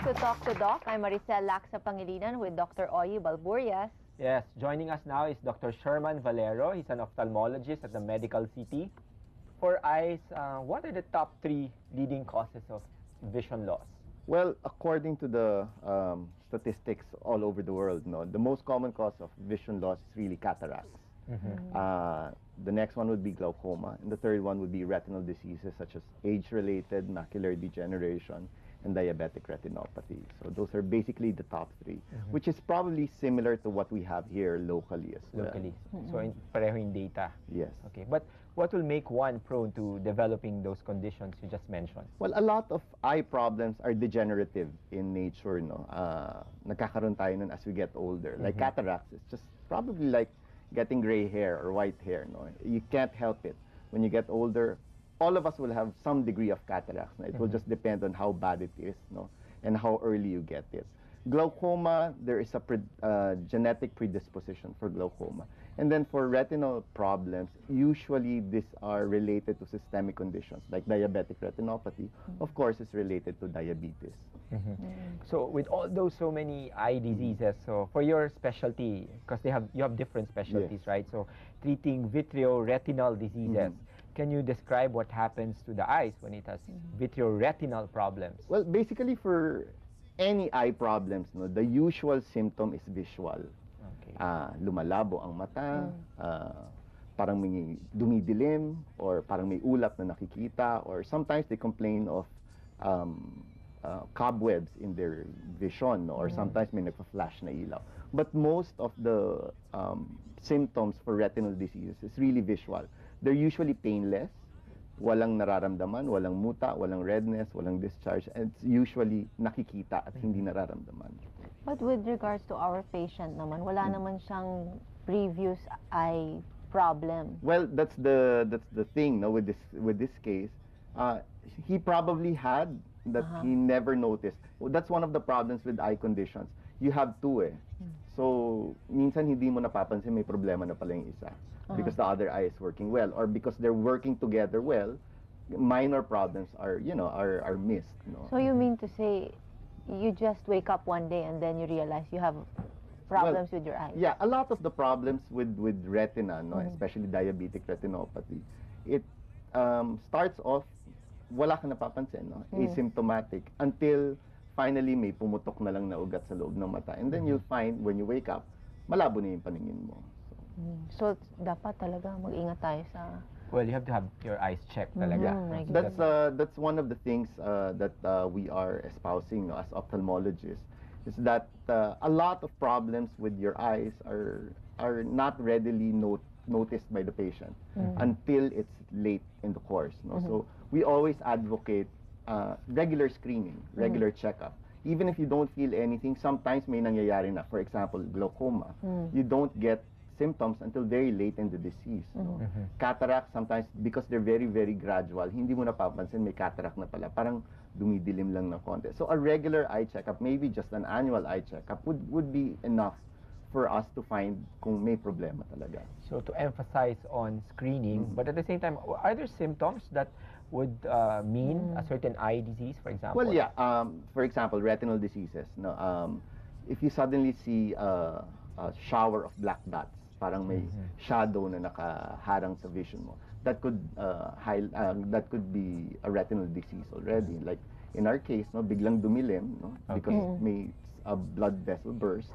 to Talk to Doc. I'm Maricel Laksa Pangilinan with Dr. Oyi Balburias. Yes, joining us now is Dr. Sherman Valero. He's an ophthalmologist at the Medical City. For eyes, what are the top 3 leading causes of vision loss? Well, according to the statistics all over the world, the most common cause of vision loss is really cataracts. The next one would be glaucoma, and the third one would be retinal diseases such as age-related macular degeneration and diabetic retinopathy. So those are basically the top 3, which is probably similar to what we have here locally as well. Locally. So pareho yung data. Yes. Okay, but what will make one prone to developing those conditions you just mentioned? Well, a lot of eye problems are degenerative in nature, Nagkakaroon tayo nun as we get older. Like cataracts, it's just probably like getting gray hair or white hair, You can't help it. When you get older, all of us will have some degree of cataracts. It will just depend on how bad it is, and how early you get it. Glaucoma, there is a genetic predisposition for glaucoma. And then for retinal problems, usually these are related to systemic conditions, like diabetic retinopathy. Of course, it's related to diabetes. So with all those so many eye diseases, so for your specialty, because you have different specialties, Yes. right? So treating vitreoretinal diseases, can you describe what happens to the eyes when it has vitreoretinal problems? Well, basically for any eye problems, the usual symptom is visual. Okay. Lumalabo ang mata, parang may dumidilim, or parang may ulap na nakikita, or sometimes they complain of cobwebs in their vision, or sometimes may nagpa-flash na ilaw. But most of the symptoms for retinal diseases is really visual. They're usually painless, walang nararamdaman, walang muta, walang redness, walang discharge, and it's usually nakikita at hindi nararamdaman. But with regards to our patient naman, wala naman siyang previous eye problem. Well, that's the thing, with this case. He probably had that he never noticed. That's one of the problems with eye conditions. You have 2 eh. So, minsan hindi mo napapansin may problema na pala yung isa. Because the other eye is working well, or because they're working together well, minor problems are missed. So you mean to say, you just wake up one day and then you realize you have problems with your eyes? Yeah, a lot of the problems with retina, especially diabetic retinopathy, it starts off, wala ka napapansin, asymptomatic, until finally may pumutok na lang na ugat sa loob ng mata. And then you'll find, when you wake up, malabo na yung paningin mo. So, dapat talaga mag-ingat tayo sa... Well, you have to have your eyes checked talaga. That's one of the things that we are espousing as ophthalmologists, is that a lot of problems with your eyes are not readily noticed by the patient until it's late in the course. So we always advocate regular screening, regular checkup. Even if you don't feel anything, sometimes may nangyayari na. For example, glaucoma. You don't get symptoms until very late in the disease. Cataract, sometimes, because they're very, very gradual, hindi mo napapansin may cataract na pala. Parang dumidilim lang ng konti. So a regular eye checkup, maybe just an annual eye checkup, would be enough for us to find kung may problema talaga. So to emphasize on screening, but at the same time, are there symptoms that would mean a certain eye disease, for example? Well, yeah. For example, retinal diseases. If you suddenly see a shower of black dots, parang may shadow na nakaharang sa vision mo, that could be a retinal disease already. Like in our case, biglang dumilim, because may a blood vessel burst,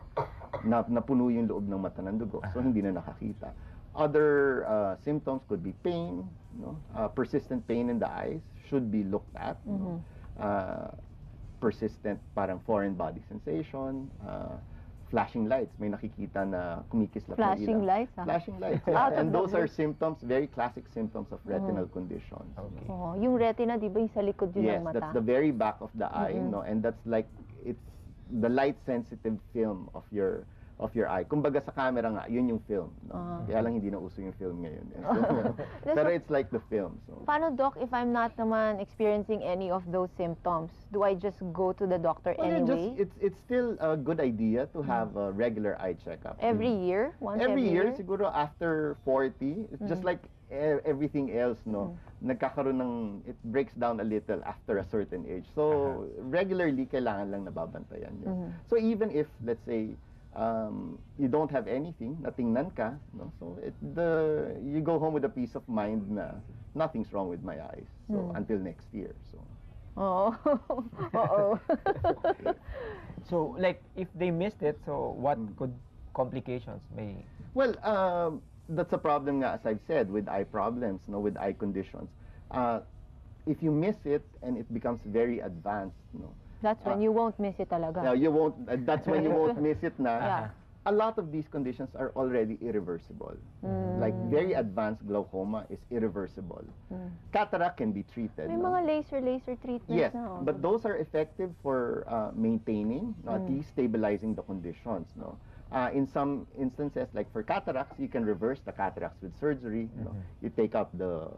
napuno yung loob ng mata ng dugo, so hindi na nakakita. Other symptoms could be pain, persistent pain in the eyes should be looked at. Persistent parang foreign body sensation, flashing lights, may nakikita na kumikislap na ilaw. Flashing lights? Flashing lights. And those are symptoms, very classic symptoms of retinal conditions. Okay. Yung retina, di ba yung sa likod yun ng mata? Yes, that's the very back of the eye, and that's like, it's the light-sensitive film of your eye. Kumbaga sa camera nga, yun yung film. Kaya lang hindi na uso yung film ngayon. Pero it's like the film. So. Paano, Doc, if I'm not naman experiencing any of those symptoms? Do I just go to the doctor anyway? It's still a good idea to have a regular eye checkup. Every year? Once every year? Siguro after 40. It's just like everything else, no, nagkakaroon ng, it breaks down a little after a certain age. So, regularly, kailangan lang nababantayan yun. So, even if, let's say, you don't have anything, natingnan ka, no, so you go home with a peace of mind na nothing's wrong with my eyes. So, until next year. So. Oo. Oo. So, like, if they missed it, so what could complications may... Well, that's a problem nga, as I've said, with eye problems, no, with eye conditions. If you miss it and it becomes very advanced, no, That's when you won't miss it talaga. you won't. That's when you won't miss it, na. Yeah. A lot of these conditions are already irreversible. Like very advanced glaucoma is irreversible. Cataract can be treated. May no? mga laser treatments Yes, na. but those are effective for maintaining, no, at least stabilizing the conditions. No, in some instances, like for cataracts, you can reverse the cataracts with surgery. No? You take out the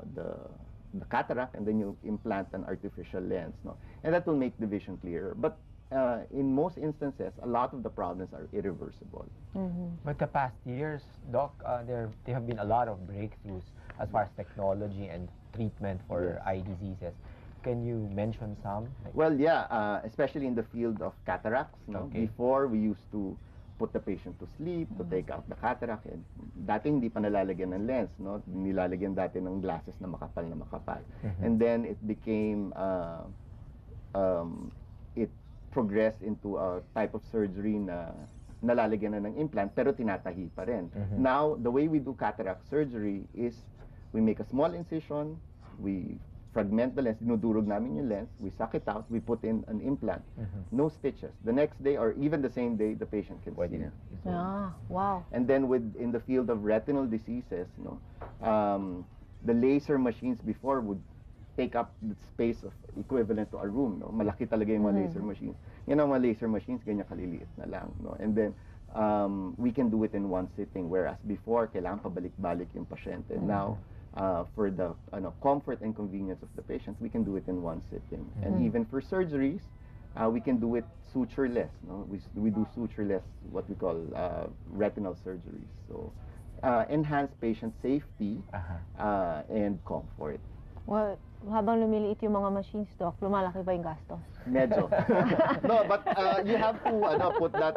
cataract and then you implant an artificial lens. No, and that will make the vision clearer. But in most instances, a lot of the problems are irreversible. But the past years, Doc, there have been a lot of breakthroughs as far as technology and treatment for eye diseases. Can you mention some? Like, Well, yeah, especially in the field of cataracts. No? Okay. Before, we used to put the patient to sleep, to take out the cataract. And dati hindi pa nalalagyan ng lens, no? Nilalagyan dati ng glasses na makapal na makapal. And then it became, it progressed into a type of surgery na nalalagyan na ng implant pero tinatahi pa rin. Now, the way we do cataract surgery is we make a small incision, we fragment the lens, dinudurog namin yung lens, we suck it out, we put in an implant. No stitches. The next day or even the same day, the patient can Pwede see. na. Ah, wow. And then in the field of retinal diseases, no, the laser machines before would take up the space of equivalent to a room, no. Malaki talaga yung mga laser machines. Yan ang mga laser machines, ganyan kaliliit na lang, no. And then we can do it in one sitting, whereas before kailangan pabalik-balik yung pasyente. Now, for the comfort and convenience of the patients, we can do it in one sitting. And even for surgeries, we can do it sutureless. No? We do sutureless, what we call retinal surgeries. So, enhance patient safety and comfort. Well, habang lumiliit yung mga machines, Doc, lumalaki ba yung gastos? Medyo. No, but you have to put that,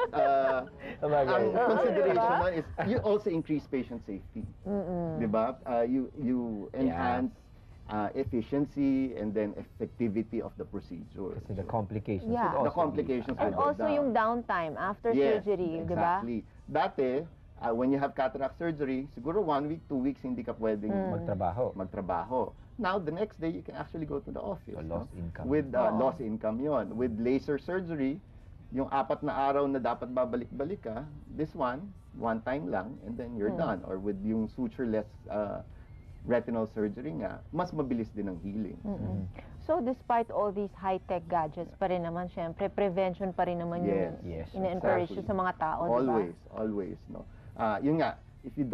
ang consideration nun is you also increase patient safety. Diba? You enhance efficiency and then effectivity of the procedure. kasi the complications Yeah. would also The complications And will go also down. yung downtime after Yes, surgery, di ba? exactly. Dati, when you have cataract surgery, siguro 1 week, 2 weeks, hindi ka pwedeng magtrabaho. Now, the next day, you can actually go to the office. So, lost income. With lost income yon. With laser surgery, yung 4 na araw na dapat babalik-balik ka, this one time lang, and then you're done. Or with yung sutureless retinal surgery nga, mas mabilis din ang healing. So, despite all these high-tech gadgets pa rin naman, syempre, prevention pa rin naman yung Yes, ina-encourage exactly. sa mga tao, di ba? Always, no. Yun nga, if you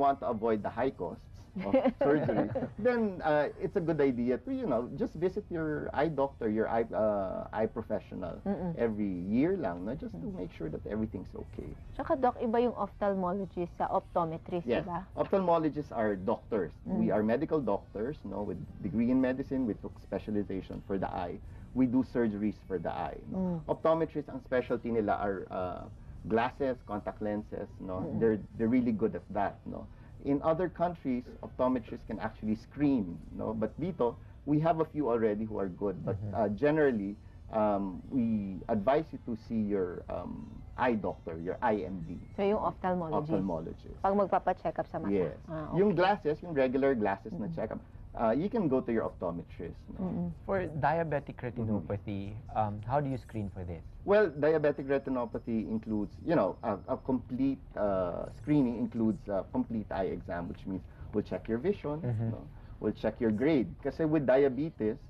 want to avoid the high costs of surgery, then it's a good idea to, just visit your eye doctor, your eye professional every year lang, no, just to make sure that everything's okay. Tsaka, Doc, iba yung ophthalmologist sa optometrist, Yes, di ba? ophthalmologists are doctors. We are medical doctors, no, with degree in medicine. We took specialization for the eye. We do surgeries for the eye. No? Optometrists, ang specialty nila are glasses, contact lenses. No, they're really good at that. No, in other countries, optometrists can actually screen. No, but dito we have a few already who are good. But generally, we advise you to see your eye doctor, your IMD. So, yung ophthalmologist. Ophthalmologist. Pag magpapacheck up sa mata. Yes. Ah, okay. Yung glasses, yung regular glasses na check-up, you can go to your optometrist. No? For diabetic retinopathy, how do you screen for this? Well, diabetic retinopathy includes, a complete screening includes a complete eye exam, which means we'll check your vision, no? We'll check your grade. Kasi with diabetes,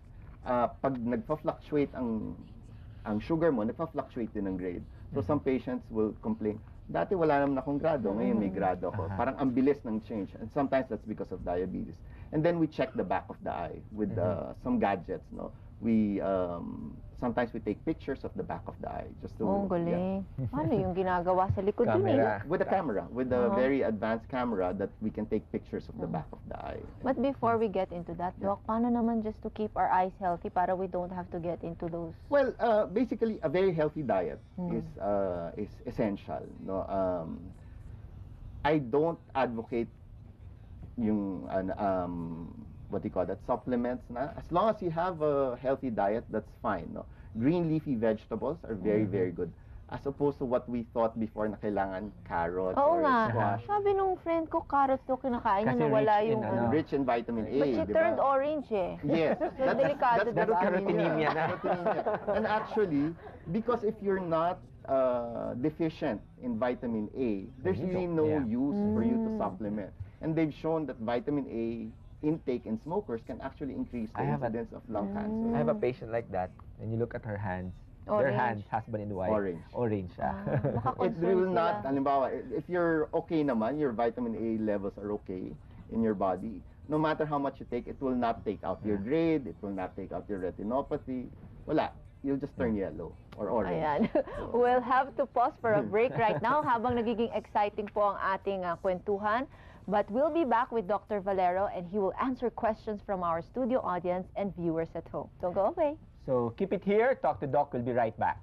pag nagpa-fluctuate ang sugar mo, nagpa-fluctuate din ang grade. So some patients will complain, dati wala naman akong grado, ngayon may grado ako. Parang ang bilis ng change. And sometimes that's because of diabetes. And then we check the back of the eye with some gadgets, no? We sometimes we take pictures of the back of the eye just to Oh, yeah. galing. Paano yung ginagawa sa likod dun eh? Camera. With a camera, with a Uh-huh. very advanced camera that we can take pictures of the back of the eye. But before we get into that, Doc, paano naman just to keep our eyes healthy para we don't have to get into those? Well, basically, a very healthy diet Mm. is essential. No, I don't advocate yung what do you call that, supplements na. As long as you have a healthy diet, that's fine. No, green leafy vegetables are very very good. As opposed to what we thought before na kailangan carrots Oo or nga. squash. Sabi nung friend ko, carrots daw kinakain niya, Kasi nawala rich in yung ano. Rich in vitamin A. But she di ba? turned orange eh. Yes, So, delikado, that's diba? Carotinemia na. Carotinemia. And actually, because if you're not deficient in vitamin A, there's You really don't- no yeah. use for you to Mm. supplement. And they've shown that vitamin A intake in smokers can actually increase the I have a- incidence of lung I cancer. have a patient like that. And you look at her hands. Their Orange. hands, husband and wife. Orange. Orange siya. Baka It concerned will not, sila. halimbawa, if you're okay naman, your vitamin A levels are okay in your body, no matter how much you take, it will not take out your grade, it will not take out your retinopathy. Wala. You'll just turn yellow or orange. Ayan. We'll have to pause for a break right now habang nagiging exciting po ang ating kwentuhan. But we'll be back with Dr. Valero and he will answer questions from our studio audience and viewers at home. Don't go away. So keep it here. Talk to Doc. We'll be right back.